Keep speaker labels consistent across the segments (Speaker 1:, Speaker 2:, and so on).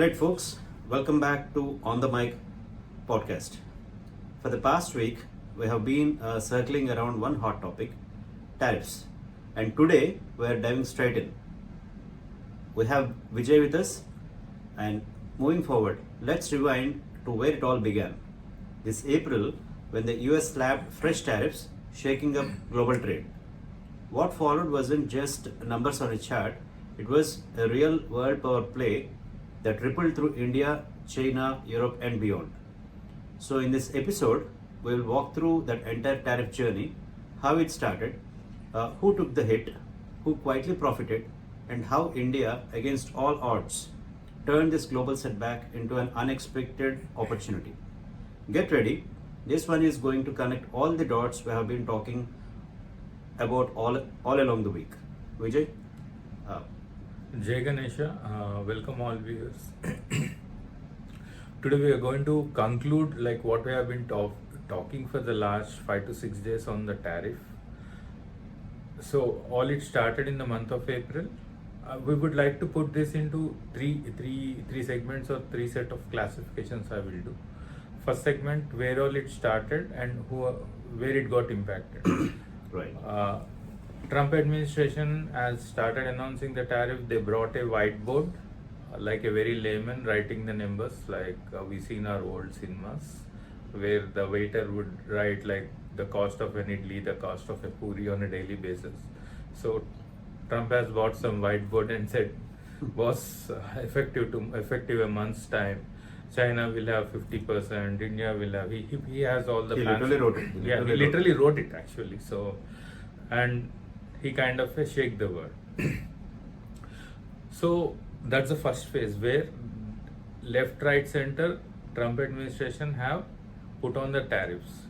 Speaker 1: Alright folks, welcome back to On the Mic podcast. For the past week, we have been circling around one hot topic, tariffs. And today, we are diving straight in. We have Vijay with us, and moving forward, let's rewind to where it all began. This April, when the US slapped fresh tariffs, shaking up global trade. What followed wasn't just numbers on a chart, it was a real world power play that rippled through India, China, Europe, and beyond. So, in this episode, we will walk through that entire tariff journey, how it started, who took the hit, who quietly profited, and how India, against all odds, turned this global setback into an unexpected opportunity. Get ready, this one is going to connect all the dots we have been talking about all along the week. Vijay?
Speaker 2: Jai Ganesha, welcome all viewers. Today we are going to conclude like what we have been talking for the last 5 to 6 days on the tariff. So all it started in the month of April. We would like to put this into three segments or three set of classifications I will do. First segment, where all it started and where it got impacted.
Speaker 1: Right.
Speaker 2: Trump administration has started announcing the tariff. They brought a whiteboard, like a very layman writing the numbers, like we see in our old cinemas, where the waiter would write like the cost of an idli, the cost of a puri on a daily basis. So Trump has bought some whiteboard and said, boss, effective a month's time, China will have 50%, India will have, he has all the plans.
Speaker 1: Literally wrote it.
Speaker 2: He literally wrote it actually. So, and he kind of shake the word. So that's the first phase where left, right, center, Trump administration have put on the tariffs.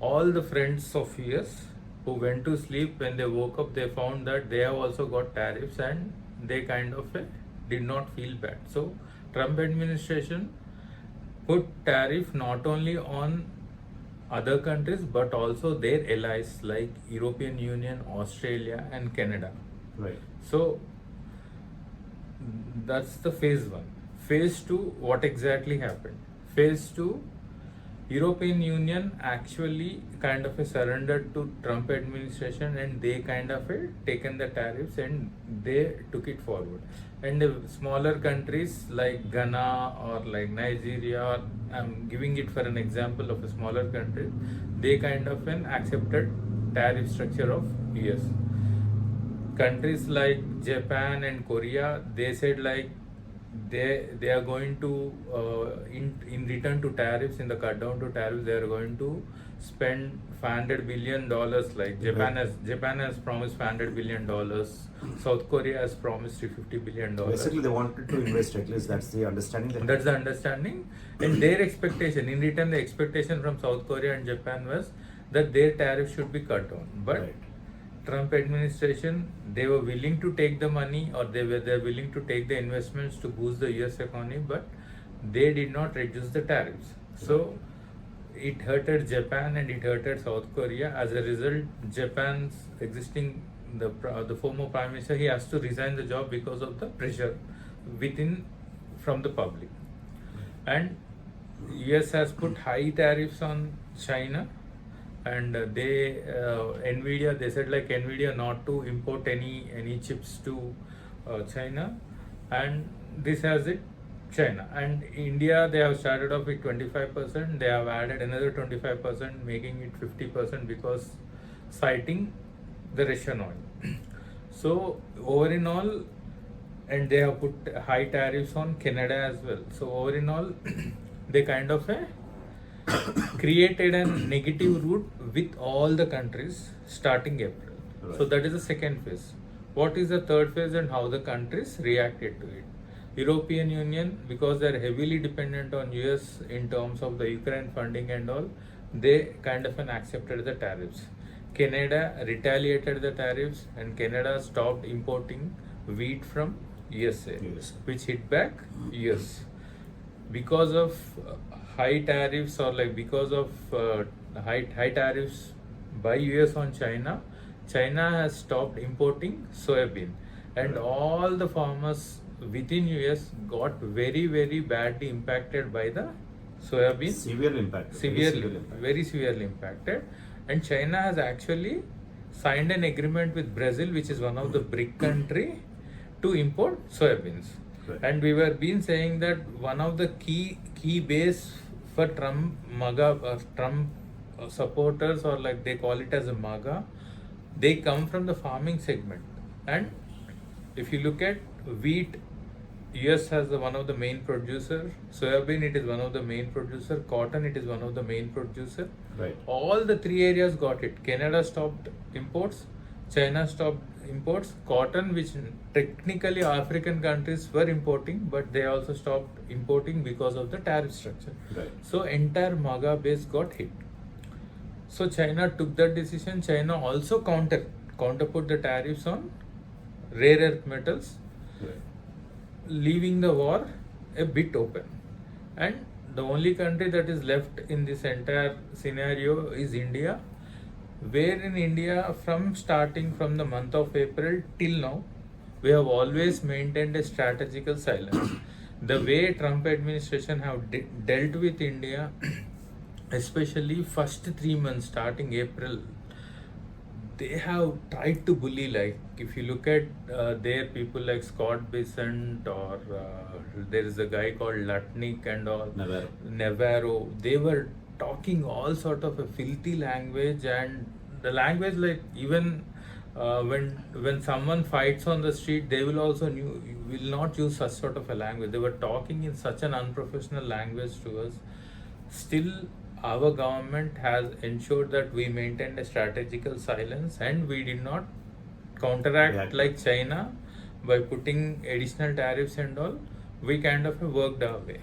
Speaker 2: All the friends of US who went to sleep, when they woke up, they found that they have also got tariffs and they kind of did not feel bad. So Trump administration put tariff not only on other countries but also their allies like European Union, Australia and Canada.
Speaker 1: Right.
Speaker 2: So that's the phase one. Phase two, what exactly happened? Phase two, European Union actually kind of surrendered to Trump administration and they kind of taken the tariffs and they took it forward. And the smaller countries like Ghana or like Nigeria, I'm giving it for an example of a smaller country, they kind of accepted tariff structure of US. Countries like Japan and Korea, they said like they are going to in return to tariffs, in the cut down to tariffs, they are going to spend $500 billion. Like Japan has promised $500 billion. South Korea has promised $350 billion.
Speaker 1: Basically, they wanted to invest, at least that's the understanding.
Speaker 2: That's the understanding. And their expectation, in return, the expectation from South Korea and Japan was that their tariff should be cut down. But
Speaker 1: Right.
Speaker 2: Trump administration, they were willing to take the money or they're willing to take the investments to boost the US economy, but they did not reduce the tariffs. So it hurted Japan and it hurted South Korea. As a result, Japan's existing, the former prime minister, he has to resign the job because of the pressure from the public. And US has put high tariffs on China. And Nvidia, they said like Nvidia not to import any chips to China, and this has it China. And India, they have started off with 25%, they have added another 25%, making it 50% because citing the Russian oil. So over in all, and they have put high tariffs on Canada as well. So over in all, they kind of created a negative route with all the countries starting April.
Speaker 1: Right.
Speaker 2: So that is the second phase. What is the third phase and how the countries reacted to it? European Union, because they are heavily dependent on US in terms of the Ukraine funding and all, they kind of accepted the tariffs. Canada retaliated the tariffs and Canada stopped importing wheat from USA. Which hit back US. Because of high tariffs or like because of high tariffs by US on China has stopped importing soybean, and all the farmers within US got very, very badly impacted by the soybean.
Speaker 1: Severe impact.
Speaker 2: Very severely impacted. And China has actually signed an agreement with Brazil, which is one of the BRIC country, to import soybeans.
Speaker 1: Right.
Speaker 2: And we were been saying that one of the key base for Trump supporters, or like they call it as a MAGA, they come from the farming segment. And if you look at wheat, US has one of the main producer. Soybean, it is one of the main producer. Cotton, it is one of the main producer.
Speaker 1: Right.
Speaker 2: All the three areas got it. Canada stopped imports. China stopped imports. Cotton, which technically African countries were importing, but they also stopped importing because of the tariff structure.
Speaker 1: Right.
Speaker 2: So entire MAGA base got hit. So China took that decision. China also counter put the tariffs on rare earth metals,
Speaker 1: Right.
Speaker 2: leaving the war a bit open. And the only country that is left in this entire scenario is India, where in India, starting from the month of April till now, we have always maintained a strategical silence. The way Trump administration have dealt with India, especially first 3 months starting April, they have tried to bully. Like if you look at their people like Scott Bessent, or there is a guy called Lutnick and all, Navarro, they were talking all sort of a filthy language. And the language, like even when someone fights on the street, they will also will not use such sort of a language. They were talking in such an unprofessional language to us. Still, our government has ensured that we maintained a strategical silence, and we did not counteract like China by putting additional tariffs and all. We kind of worked our way.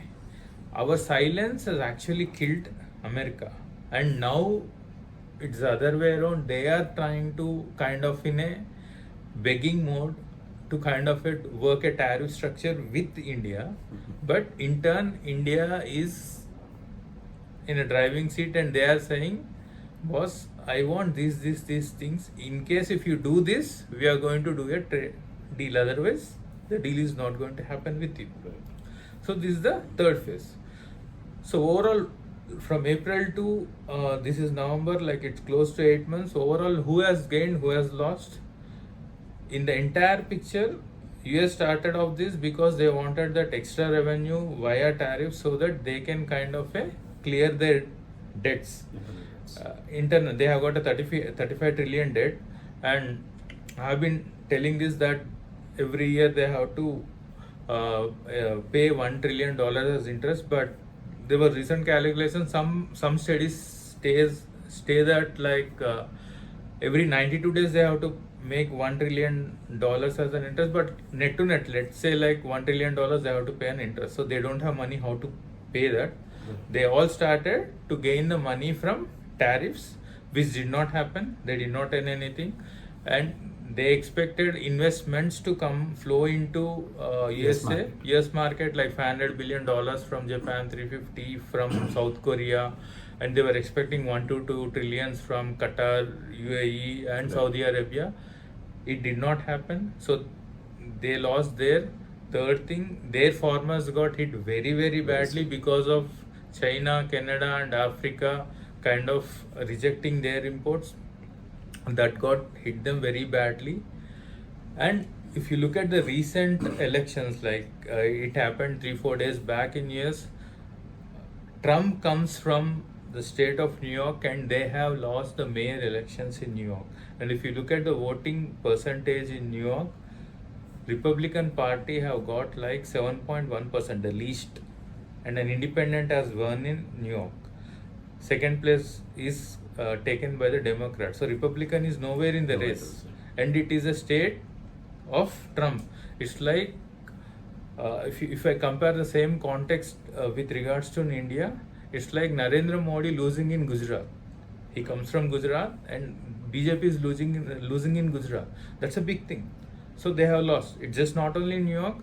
Speaker 2: Our silence has actually killed America, and now it's the other way around. They are trying to kind of in a begging mode to kind of work a tariff structure with India, but in turn India is in a driving seat, and they are saying, boss, I want these things. In case if you do this, we are going to do a deal. Otherwise, the deal is not going to happen with you.
Speaker 1: Right.
Speaker 2: So this is the third phase. So overall, from April to this is November, like it's close to 8 months. Overall, who has gained, who has lost? In the entire picture, US started off this because they wanted that extra revenue via tariffs so that they can kind of clear their debts. Internal, they have got a 35 trillion debt, and I have been telling this that every year they have to pay $1 trillion as interest. But there were recent calculations. Some studies stay that like every 92 days they have to make $1 trillion as an interest. But net to net, let's say like $1 trillion they have to pay an interest. So they don't have money how to pay that. They all started to gain the money from tariffs, which did not happen. They did not earn anything, and they expected investments to flow into US market, like $500 billion from Japan, 350 from South Korea, and they were expecting 1 to 2 trillions from Qatar, UAE, and Saudi Arabia. It did not happen, so they lost their. Third thing, their farmers got hit very, very badly because of China, Canada, and Africa kind of rejecting their imports. That got hit them very badly. And if you look at the recent elections, like it happened 3-4 days back in US, Trump comes from the state of New York, and they have lost the mayor elections in New York. And if you look at the voting percentage in New York, Republican Party have got like 7.1%, the least, and an independent has won in New York. Second place is taken by the Democrats. So Republican is nowhere in the race, and it is a state of Trump. It's like if I compare the same context with regards to in India, it's like Narendra Modi losing in Gujarat. He comes from Gujarat, and BJP is losing in Gujarat. That's a big thing. So they have lost. It's just not only in New York.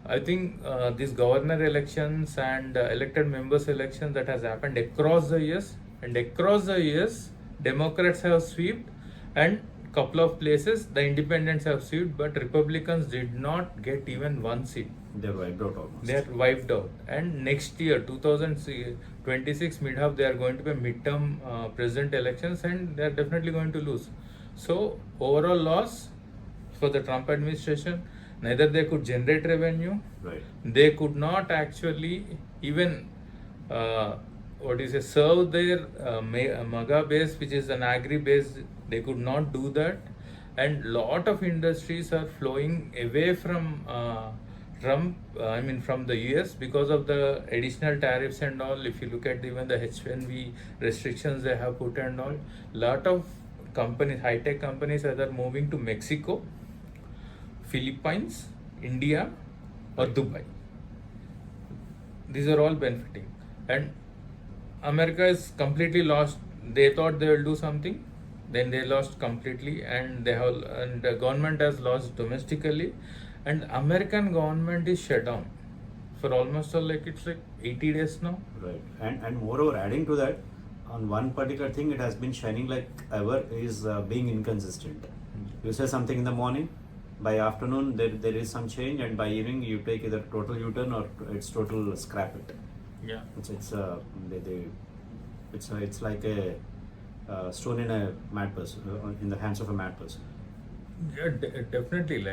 Speaker 2: I think these governor elections and elected members elections that has happened across the years, and across the years, Democrats have swept, and couple of places the independents have sued, but Republicans did not get even one seat.
Speaker 1: They're wiped out almost.
Speaker 2: They are wiped out. And next year, 2026 mid-half, they are going to be midterm president elections, and they are definitely going to lose. So overall loss for the Trump administration. Neither they could generate revenue,
Speaker 1: Right.
Speaker 2: they could not actually even serve their MAGA base, which is an agri base. They could not do that, and lot of industries are flowing away from Trump. From the US because of the additional tariffs and all. If you look at even the H1B restrictions they have put and all, lot of companies, high-tech companies, either moving to Mexico, Philippines, India, or Dubai. These are all benefiting, and America is completely lost. They thought they will do something, then they lost completely, and the government has lost domestically, and American government is shut down for almost it's like 80 days now.
Speaker 1: Right. And moreover, adding to that, on one particular thing, it has been shining like ever is being inconsistent. You say something in the morning, by afternoon there is some change, and by evening you take either total U-turn or it's total scrap it.
Speaker 2: Yeah.
Speaker 1: It's like a stone in a mad person, in the hands of a mad person.
Speaker 2: Yeah, definitely.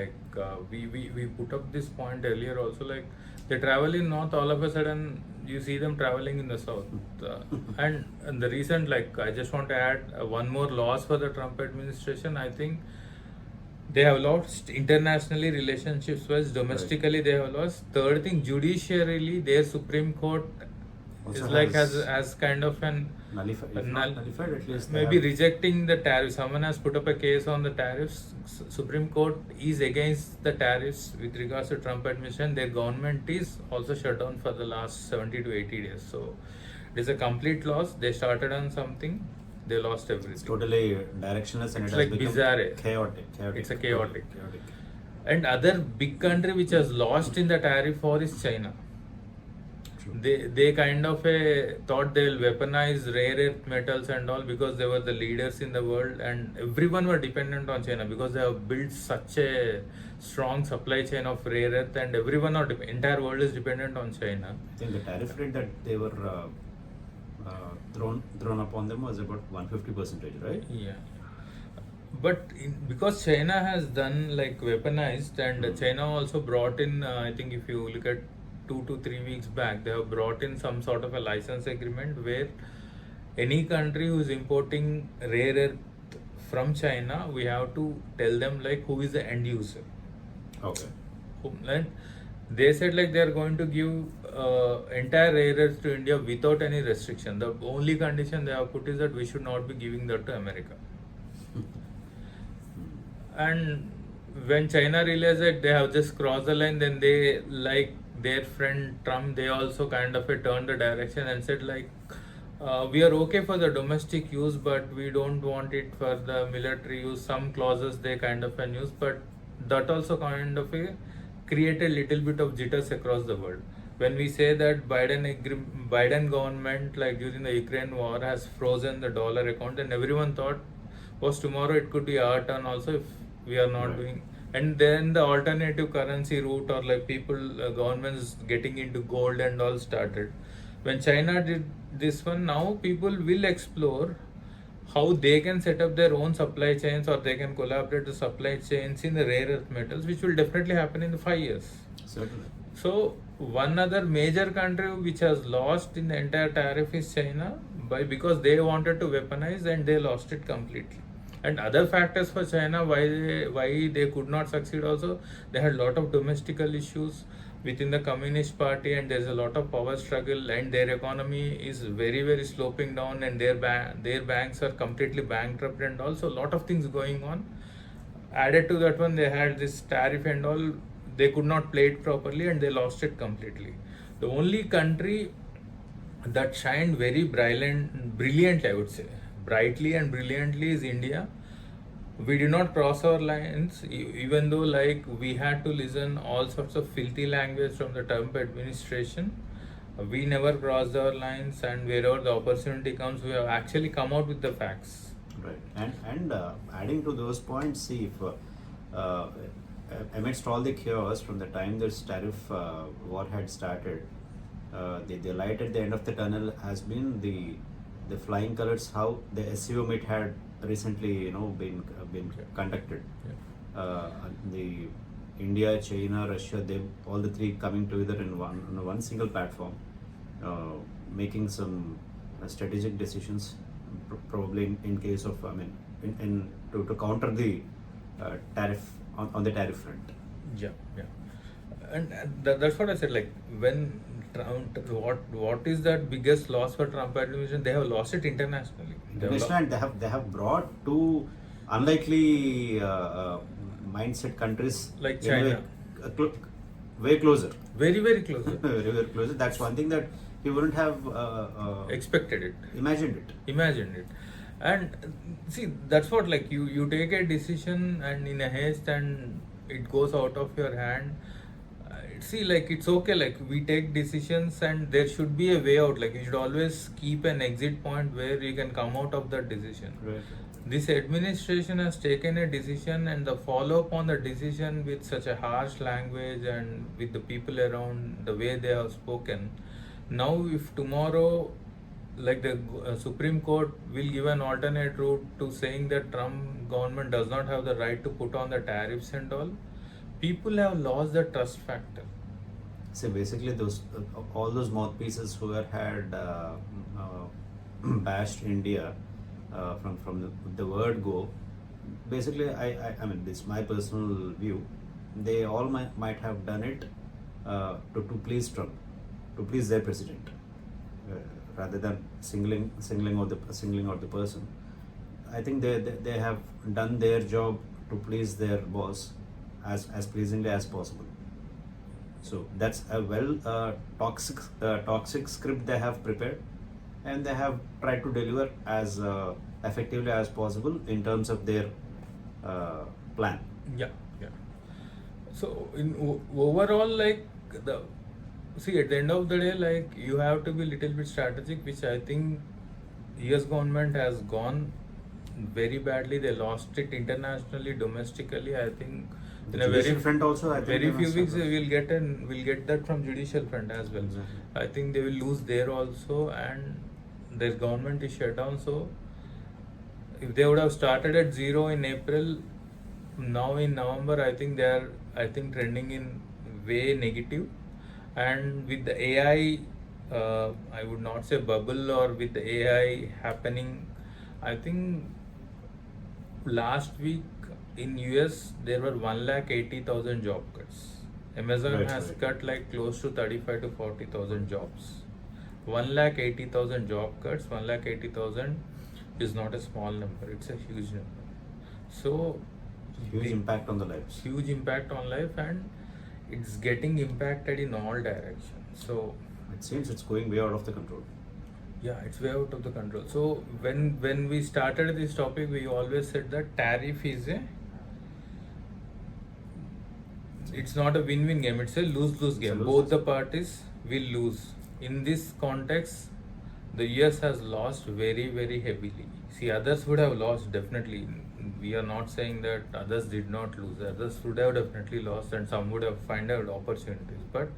Speaker 2: We put up this point earlier also. Like they travel in north, all of a sudden you see them traveling in the south. And the recent, I just want to add one more loss for the Trump administration. I think they have lost internationally, relationships wise, domestically they have lost. Third thing, judiciarily, their Supreme Court
Speaker 1: Also
Speaker 2: has kind of an
Speaker 1: nullified, if not nullified, at least
Speaker 2: maybe rejecting the tariffs. Someone has put up a case on the tariffs. Supreme Court is against the tariffs with regards to Trump administration. Their government is also shut down for the last 70 to 80 days. So it is a complete loss. They started on something, they lost everything.
Speaker 1: It's totally directionless, and
Speaker 2: It's
Speaker 1: it
Speaker 2: like
Speaker 1: has become
Speaker 2: bizarre.
Speaker 1: chaotic.
Speaker 2: It's a chaotic.
Speaker 1: Chaotic.
Speaker 2: And other big country which has lost in the tariff war is China.
Speaker 1: True.
Speaker 2: They kind of thought they will weaponize rare earth metals and all, because they were the leaders in the world, and everyone were dependent on China because they have built such a strong supply chain of rare earth, and everyone entire world is dependent on China.
Speaker 1: I think the tariff rate that they were thrown upon them was about 150%, right?
Speaker 2: Yeah. But because China has done weaponized, and China also brought in, I think if you look at 2 to 3 weeks back, they have brought in some sort of a license agreement where any country who is importing rare earth from China, we have to tell them who is the end user.
Speaker 1: Okay.
Speaker 2: And they said they are going to give entire rare earth to India without any restriction. The only condition they have put is that we should not be giving that to America. And when China realized that they have just crossed the line, then they, their friend Trump, they also kind of turned the direction and said we are okay for the domestic use, but we don't want it for the military use. Some clauses they kind of use, but that also kind of created a little bit of jitters across the world. When we say that Biden government, during the Ukraine war, has frozen the dollar account, and everyone thought was tomorrow it could be our turn also if we are not doing. And then the alternative currency route, or governments getting into gold and all started. When China did this one, now people will explore how they can set up their own supply chains, or they can collaborate the supply chains in the rare earth metals, which will definitely happen in the 5 years.
Speaker 1: Certainly.
Speaker 2: So one other major country which has lost in the entire tariff is China, because they wanted to weaponize and they lost it completely. And other factors for China why they could not succeed also, they had a lot of domestical issues within the Communist Party, and there's a lot of power struggle, and their economy is very, very sloping down, and their banks are completely bankrupt, and also a lot of things going on. Added to that one, they had this tariff and all, they could not play it properly, and they lost it completely. The only country that shined very brilliantly, I would say, brightly and brilliantly, is India. We did not cross our lines, even though we had to listen all sorts of filthy language from the Trump administration. We never crossed our lines, and wherever the opportunity comes, we have actually come out with the facts.
Speaker 1: Right. And adding to those points, see if uh, amidst all the chaos from the time this tariff war had started, the light at the end of the tunnel has been the flying colors, how the SCO meet had recently, been conducted.
Speaker 2: Yeah.
Speaker 1: The India, China, Russia, they all the three coming together in one single platform, making some strategic decisions, probably in case of, to counter the tariff on the tariff front.
Speaker 2: Yeah, yeah, and that's what I said. Like when Trump, what is that biggest loss for Trump administration? They have lost it internationally.
Speaker 1: International, and they have brought two unlikely mindset countries
Speaker 2: Like
Speaker 1: in a way,
Speaker 2: China.
Speaker 1: way closer.
Speaker 2: Very closer.
Speaker 1: Very closer. That's one thing that he wouldn't have
Speaker 2: Expected it.
Speaker 1: imagined it.
Speaker 2: Imagine it. And see, that's what, like, you take a decision and in a haste and it goes out of your hand. See, like, it's okay, like we take decisions and there should be a way out. Like, you should always keep an exit point where you can come out of that decision.
Speaker 1: Right.
Speaker 2: This administration has taken a decision, and the follow up on the decision with such a harsh language and with the people around, the way they have spoken. Now, if tomorrow, like the Supreme Court will give an alternate route to saying that Trump government does not have the right to put on the tariffs and all, people have lost the trust factor.
Speaker 1: So basically, those all those mouthpieces who had bashed India from the word go. Basically, I mean, this is my personal view. They all might have done it to please Trump, to please their president, rather than singling out the person. I think they have done their job to please their boss as pleasingly as possible. So that's a toxic script they have prepared, and they have tried to deliver as effectively as possible in terms of their plan.
Speaker 2: Yeah, yeah. So in overall, like see, at the end of the day, like you have to be little bit strategic, which I think US government has gone very badly. They lost it internationally, domestically. I think in a
Speaker 1: Judicial front also, I think
Speaker 2: very
Speaker 1: they
Speaker 2: few
Speaker 1: must
Speaker 2: weeks
Speaker 1: have
Speaker 2: we'll get that from judicial front as well.
Speaker 1: Exactly.
Speaker 2: I think they will lose there also, and their government is shut down. So if they would have started at zero in April, now in November, I think they are trending in way negative. And with the AI, I would not say bubble, or with the AI happening, I think last week in US there were 180,000 job cuts. Amazon
Speaker 1: Right,
Speaker 2: has
Speaker 1: right.
Speaker 2: cut like close to 35 to 40,000 jobs. 180,000 job cuts. 180,000 is not a small number. It's a huge number. So
Speaker 1: Huge
Speaker 2: the
Speaker 1: impact on the lives.
Speaker 2: huge impact on life, and it's getting impacted in all directions. So
Speaker 1: It seems it's going way out of the control.
Speaker 2: yeah, it's way out of the control. So when we started this topic, we always said that tariff is it's not a win-win game. It's a lose-lose game.
Speaker 1: lose-lose.
Speaker 2: Both the parties will lose. In this context, the US has lost very heavily. See, others would have lost definitely. We are not saying that others did not lose. Others would have definitely lost, and some would have found out opportunities. But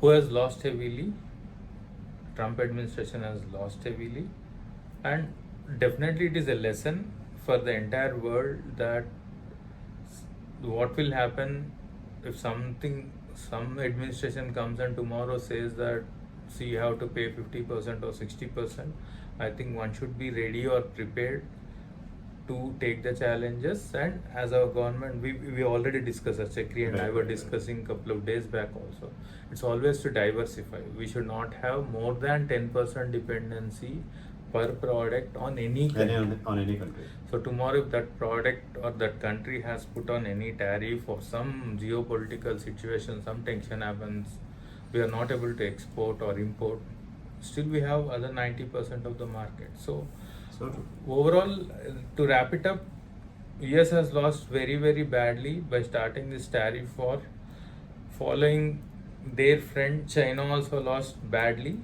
Speaker 2: who has lost heavily? Trump administration has lost heavily, and definitely it is a lesson for the entire world that what will happen if some administration comes and tomorrow says that, see, you have to pay 50% or 60%. I think one should be ready or prepared to take the challenges. And as our government, we already discussed, Chakri and I were discussing a couple of days back also, it's always to diversify. We should not have more than 10% dependency per product on any country.
Speaker 1: On any country.
Speaker 2: So tomorrow, if that product or that country has put on any tariff, or some geopolitical situation, some tension happens, we are not able to export or import, still we have other 90% of the market. So
Speaker 1: true.
Speaker 2: overall, to wrap it up, US has lost very badly by starting this tariff war. Following their friend China also lost badly,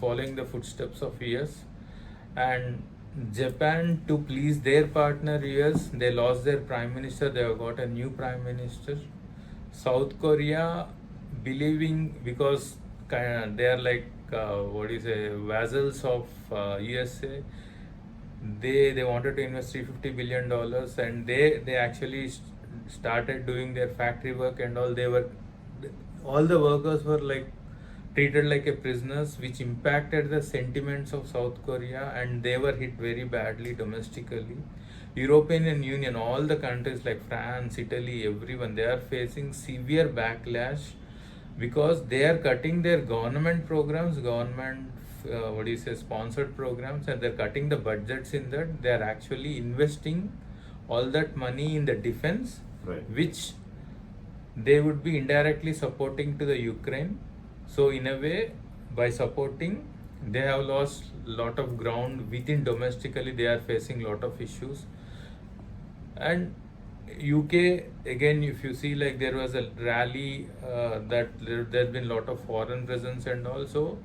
Speaker 2: following the footsteps of US. And Japan, to please their partner US, they lost their prime minister. They have got a new prime minister. South Korea, believing because they are like what do you say, vassals of USA. They wanted to invest $350 billion, and they actually started doing their factory work and all. All the workers were like treated like a prisoners, which impacted the sentiments of South Korea, and they were hit very badly domestically. European Union, all the countries like France, Italy, everyone, they are facing severe backlash because they are cutting their government programs, government what do you say, sponsored programs, and they're cutting the budgets in that. They are actually investing all that money in the defense,
Speaker 1: Right.
Speaker 2: which they would be indirectly supporting to the Ukraine. So in a way, by supporting, they have lost lot of ground within domestically. They are facing lot of issues. And UK, again, if you see, like there was a rally that there's been lot of foreign presence, and also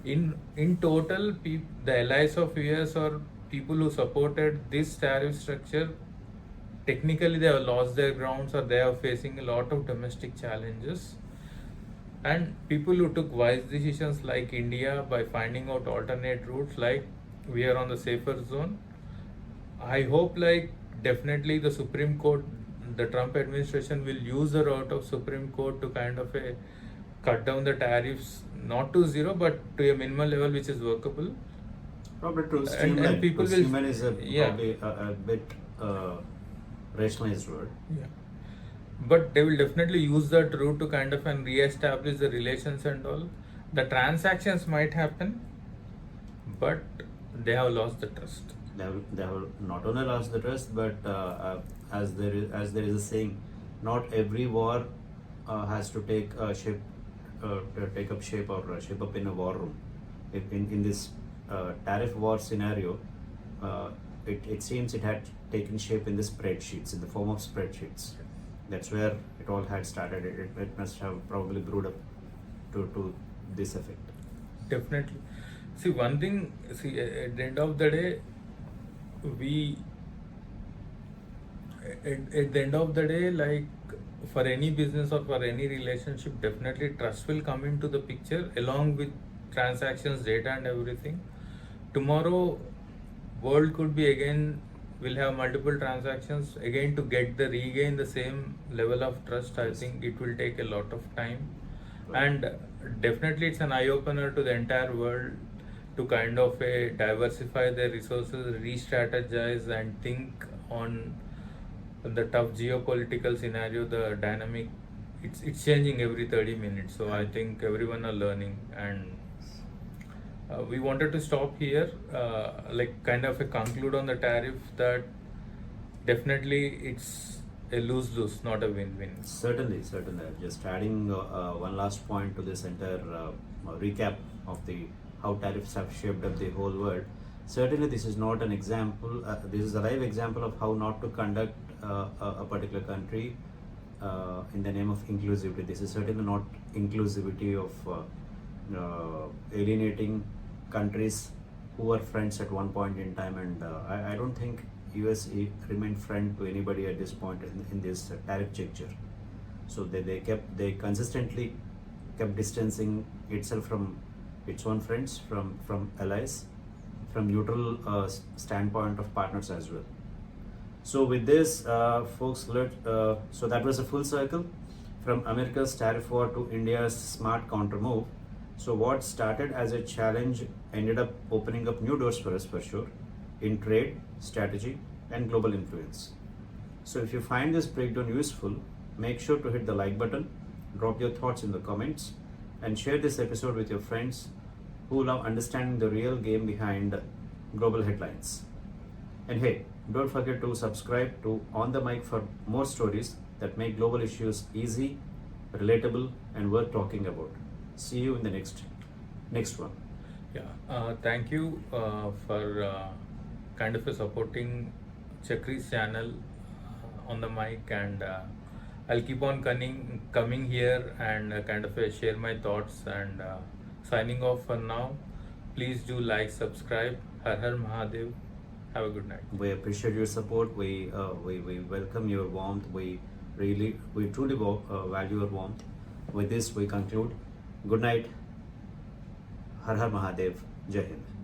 Speaker 2: in total, the allies of US or people who supported this tariff structure, technically they have lost their grounds, or they are facing a lot of domestic challenges. And people who took wise decisions like India by finding out alternate routes, like we are on the safer zone. I hope, like, definitely the Supreme Court, the Trump administration will use the route of Supreme Court to kind of cut down the tariffs, not to zero, but to a minimal level which is workable.
Speaker 1: Probably to
Speaker 2: And
Speaker 1: streamline.
Speaker 2: people will,
Speaker 1: Streamline is
Speaker 2: yeah,
Speaker 1: probably a bit rationalized word.
Speaker 2: yeah. But they will definitely use that route to kind of and re-establish the relations and all. The transactions might happen, but they have lost the trust.
Speaker 1: They have not only lost the trust, but as there is a saying, not every war has to take up shape or shape up in a war room. In this tariff war scenario, it seems it had taken shape in the spreadsheets, in the form of spreadsheets. That's where it all had started. It must have probably brewed up to this effect.
Speaker 2: Definitely. See, one thing, see, at the end of the day, at the end of the day, like for any business or for any relationship, definitely trust will come into the picture along with transactions, data, and everything. Tomorrow, world could be again, will have multiple transactions again to regain the same level of trust. I think it will take a lot of time, and definitely it's an eye opener to the entire world to kind of diversify their resources, re-strategize, and think on the tough geopolitical scenario. The dynamic, it's changing every 30 minutes. So I think everyone are learning, and we wanted to stop here, like kind of conclude on the tariff that definitely it's a lose-lose, not a win-win.
Speaker 1: Certainly. Just adding one last point to this entire recap of the how tariffs have shaped up the whole world. Certainly, this is not an example. This is a live example of how not to conduct a particular country in the name of inclusivity. This is certainly not inclusivity of alienating countries who were friends at one point in time, and I don't think US remained friend to anybody at this point in this tariff juncture. So they consistently kept distancing itself from its own friends, from allies, from neutral standpoint of partners as well. So with this, folks, so that was a full circle from America's tariff war to India's smart counter move. So what started as a challenge ended up opening up new doors for us, for sure, in trade, strategy, and global influence. So if you find this breakdown useful, make sure to hit the like button, drop your thoughts in the comments, and share this episode with your friends who love understanding the real game behind global headlines. And hey, don't forget to subscribe to On The Mic for more stories that make global issues easy, relatable, and worth talking about. See you in the next one.
Speaker 2: Yeah, thank you for kind of supporting Chakri's channel On The Mic, and I'll keep on coming here and kind of share my thoughts, and signing off for now. Please do like, subscribe. Har Har Mahadev. Have a good night.
Speaker 1: We appreciate your support. We welcome your warmth. We truly value your warmth. With this, we conclude. Good night. Har Har Mahadev. Jai Hind.